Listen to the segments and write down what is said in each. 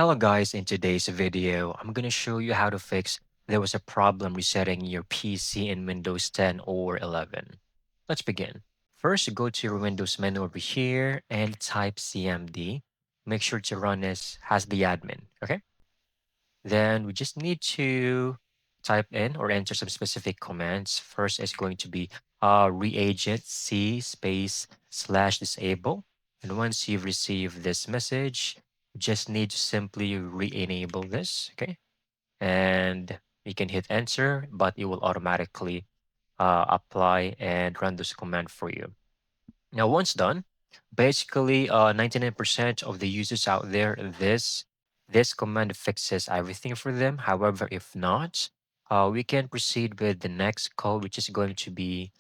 Hello guys, in today's video, I'm gonna show you how to fix there was a problem resetting your PC in Windows 10 or 11. Let's begin. First, go to your Windows menu over here and type CMD. Make sure to run as has the admin, okay? Then we just need to type in or enter some specific commands. First is going to be reagent C space slash disable. And once you've received this message, you just need to simply re-enable this, okay? And you can hit enter, but it will automatically apply and run this command for you. Now, once done, basically 99% of the users out there, this command fixes everything for them. However, if not, we can proceed with the next code, which is going to be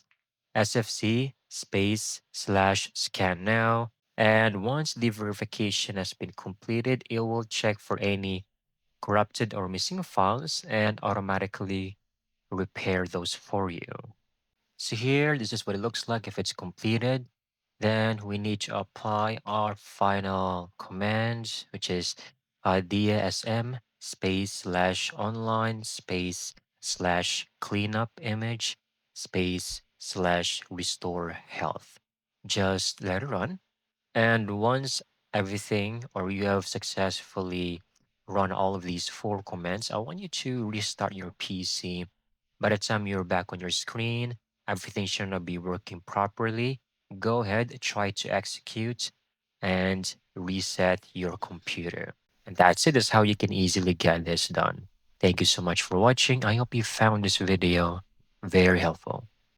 sfc space slash scan now. And once the verification has been completed, it will check for any corrupted or missing files and automatically repair those for you. So here, this is what it looks like if it's completed. Then we need to apply our final command, which is DSM space slash online space slash cleanup image space slash restore health. Just let it run. And once everything or you have successfully run all of these four commands, I want you to restart your PC. By the time you're back on your screen, everything should not be working properly. Go ahead, try to execute and reset your computer. And that's it. That's how you can easily get this done. Thank you so much for watching. I hope you found this video very helpful.